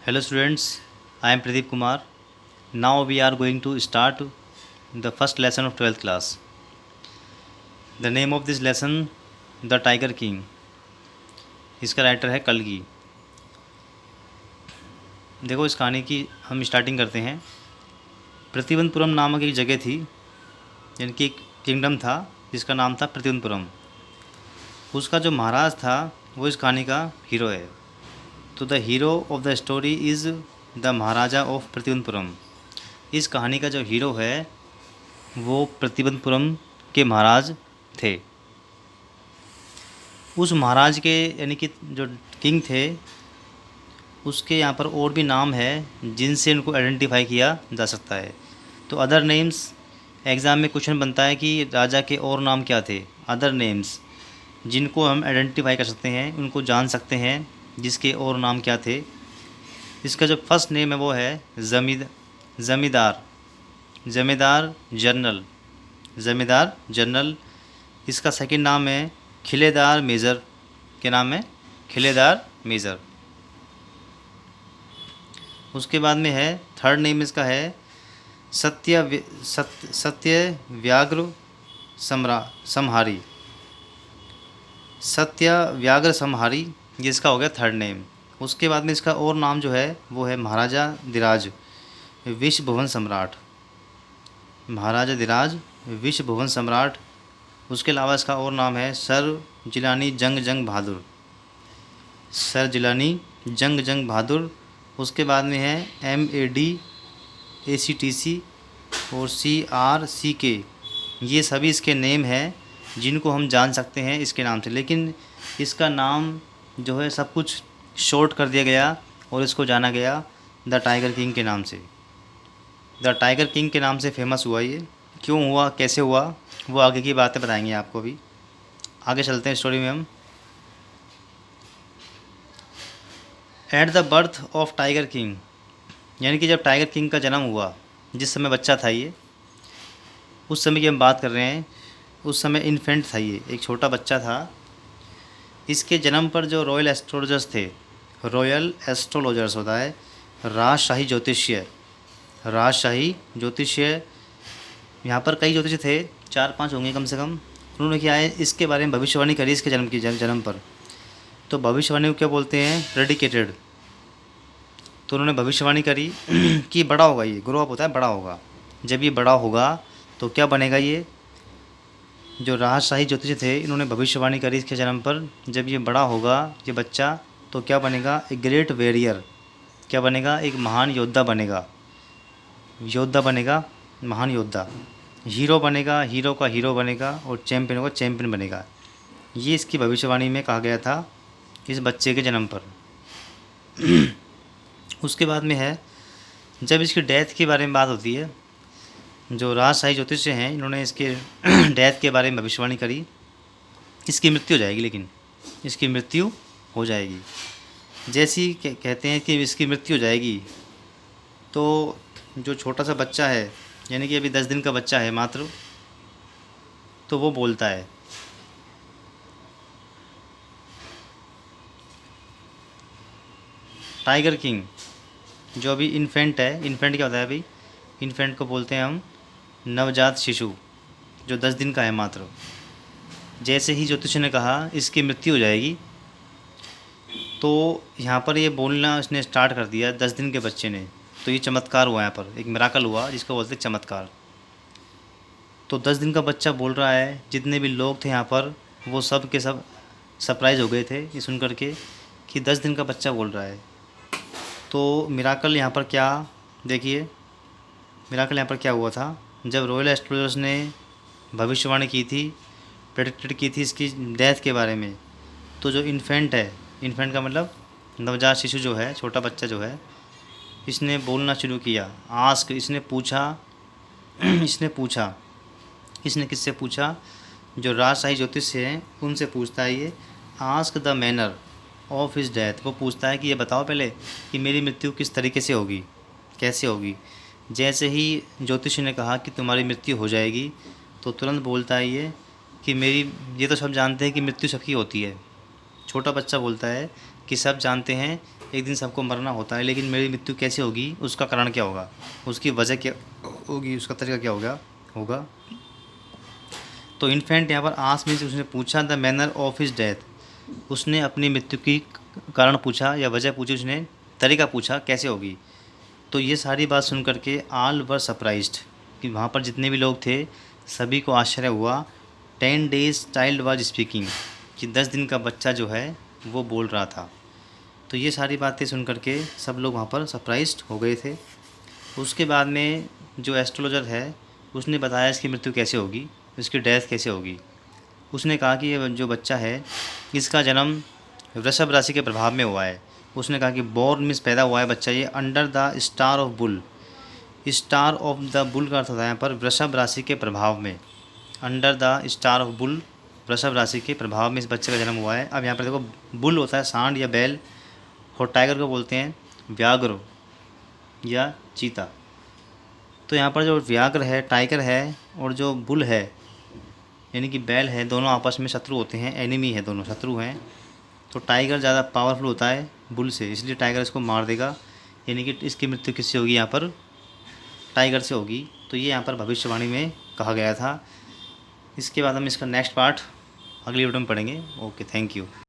Hello students, I am Pradeep Kumar. Now we are going to start the first lesson of 12th class. The name of this lesson, The Tiger King. इसका writer है कल्गी। देखो इस कहानी की हम starting करते हैं। प्रतिवनपुरम नामक एक जगह थी, यानी कि एक किंगडम था जिसका नाम था प्रतिवनपुरम। उसका जो महाराज था वो इस कहानी का हीरो है। तो the hero of the story is the Maharaja of Prativanpuram. इस कहानी का जो हीरो है वो प्रतिवनपुरम के महाराज थे। उस महाराज के यानी कि जो किंग थे उसके यहाँ पर और भी नाम है जिनसे इनको आइडेंटिफाई किया जा सकता है। तो अदर नेम्स, एग्ज़ाम में क्वेश्चन बनता है कि राजा के और नाम क्या थे। अदर नेम्स जिनको हम आइडेंटिफाई कर सकते हैं, उनको जान सकते हैं जिसके और नाम क्या थे। इसका जो फर्स्ट नेम है वो है ज़मींदार जनरल। इसका सेकंड नाम है खिलेदार मेजर। क्या नाम है? खिलेदार मेजर। उसके बाद में है थर्ड नेम इसका है सत्यव्याघ्र समहारी। सत्यव्याघ्र समहारी, ये इसका हो गया थर्ड नेम। उसके बाद में इसका और नाम जो है वो है महाराजा धीराज विश्व भुवन सम्राट। महाराजा धीराज विश्व भुवन सम्राट। उसके अलावा इसका और नाम है सर जिलानी जंग बहादुर। उसके बाद में है MAD ACTC और CRCK। ये सभी इसके नेम हैं जिनको हम जान सकते हैं इसके नाम से। लेकिन इसका नाम जो है सब कुछ शॉर्ट कर दिया गया और इसको जाना गया द टाइगर किंग के नाम से। द टाइगर किंग के नाम से फेमस हुआ ये। क्यों हुआ, कैसे हुआ, वो आगे की बातें बताएंगे आपको भी। आगे चलते हैं स्टोरी में हम। At the birth of tiger king, यानी कि जब टाइगर किंग का जन्म हुआ, जिस समय बच्चा था ये, उस समय की हम बात कर रहे हैं। उस समय इन्फेंट था ये, एक छोटा बच्चा था। इसके जन्म पर जो रॉयल एस्ट्रोलॉजर्स थे, रॉयल एस्ट्रोलॉजर्स होता है राजशाही ज्योतिष्य। यहाँ पर कई ज्योतिषी थे, 4-5 होंगे कम से कम। उन्होंने क्या है इसके बारे में भविष्यवाणी करी इसके जन्म पर। तो भविष्यवाणी को क्या बोलते हैं? प्रेडिकेटेड। तो उन्होंने भविष्यवाणी करी कि बड़ा होगा ये, ग्रो अप होता है, बड़ा होगा। जब ये बड़ा होगा तो क्या बनेगा ये? जो राजशाही ज्योतिषी थे इन्होंने भविष्यवाणी करी इसके जन्म पर, जब ये बड़ा होगा ये बच्चा तो क्या बनेगा? A great warrior. क्या बनेगा? एक महान योद्धा बनेगा। महान योद्धा। हीरो बनेगा, हीरो का हीरो बनेगा, और चैम्पियन होगा, चैम्पियन बनेगा। ये इसकी भविष्यवाणी में कहा गया था इस बच्चे के जन्म पर। उसके बाद में है जब इसकी डेथ के बारे में बात होती है, जो राजशाही ज्योतिष हैं इन्होंने इसके डेथ के बारे में भविष्यवाणी करी। इसकी मृत्यु हो जाएगी, लेकिन इसकी मृत्यु हो जाएगी। जैसी कहते हैं कि इसकी मृत्यु हो जाएगी, तो जो छोटा सा बच्चा है, यानी कि अभी 10 दिन का बच्चा है मात्र, तो वो बोलता है। टाइगर किंग जो अभी इन्फेंट है, इन्फेंट क्या होता है? अभी इन्फेंट को बोलते हैं हम नवजात शिशु, जो 10 दिन का है मात्र। जैसे ही ज्योतिष ने कहा इसकी मृत्यु हो जाएगी, तो यहाँ पर ये बोलना उसने स्टार्ट कर दिया 10 दिन के बच्चे ने। तो ये चमत्कार हुआ, यहाँ पर एक मिराकल हुआ जिसको बोलते हैं चमत्कार। तो 10 दिन का बच्चा बोल रहा है, जितने भी लोग थे यहाँ पर वो सब के सब सरप्राइज़ हो गए थे ये सुन करके कि 10 दिन का बच्चा बोल रहा है। तो मिराकल यहाँ पर क्या, देखिए मिराकल यहाँ पर क्या हुआ था। जब रॉयल एस्ट्रोलॉजर्स ने भविष्यवाणी की थी, प्रेडिक्टेड की थी इसकी डेथ के बारे में, तो जो इन्फेंट है, इन्फेंट का मतलब नवजात शिशु जो है, छोटा बच्चा जो है, इसने बोलना शुरू किया। आस्क, इसने पूछा इसने किससे पूछा? जो राजशाही ज्योतिष हैं उनसे पूछता है ये। Ask the manner of his death, वो पूछता है कि ये बताओ पहले कि मेरी मृत्यु किस तरीके से होगी, कैसे होगी। जैसे ही ज्योतिष ने कहा कि तुम्हारी मृत्यु हो जाएगी, तो तुरंत बोलता है ये कि ये तो सब जानते हैं कि मृत्यु सबकी होती है। छोटा बच्चा बोलता है कि सब जानते हैं एक दिन सबको मरना होता है, लेकिन मेरी मृत्यु कैसे होगी, उसका कारण क्या होगा, उसकी वजह क्या होगी, उसका तरीका क्या होगा। तो इन्फेंट यहाँ पर आस्क्ड मीन्स उसने पूछा the manner of his death, उसने अपनी मृत्यु की कारण पूछा या वजह पूछी, उसने तरीका पूछा कैसे होगी। तो ये सारी बात सुन करके ऑल वर सरप्राइज्ड, कि वहाँ पर जितने भी लोग थे सभी को आश्चर्य हुआ। 10 days चाइल्ड वाज स्पीकिंग, कि 10 दिन का बच्चा जो है वो बोल रहा था। तो ये सारी बातें सुन करके सब लोग वहाँ पर सरप्राइज्ड हो गए थे। उसके बाद में जो एस्ट्रोलॉजर है उसने बताया इसकी मृत्यु कैसे होगी, इसकी डेथ कैसे होगी। उसने कहा कि ये जो बच्चा है इसका जन्म वृषभ राशि के प्रभाव में हुआ है। उसने कहा कि बोर्न मीन्स पैदा हुआ है बच्चा ये under the star of bull, star of the bull का अर्थ होता है यहाँ पर वृषभ राशि के प्रभाव में, under the star of bull, वृषभ राशि के प्रभाव में इस बच्चे का जन्म हुआ है। अब यहाँ पर देखो बुल होता है सांड या बैल, और टाइगर को बोलते हैं व्याघ्र या चीता। तो यहाँ पर जो व्याघ्र है, टाइगर है, और जो बुल है यानी कि बैल है, दोनों आपस में शत्रु होते हैं, एनिमी है, दोनों शत्रु हैं। तो टाइगर ज़्यादा पावरफुल होता है बुल से, इसलिए टाइगर इसको मार देगा, यानी कि इसकी मृत्यु किससे होगी, यहाँ पर टाइगर से होगी। तो ये यहाँ पर भविष्यवाणी में कहा गया था। इसके बाद हम इसका नेक्स्ट पार्ट अगली वीडियो में पढ़ेंगे। Okay, thank you.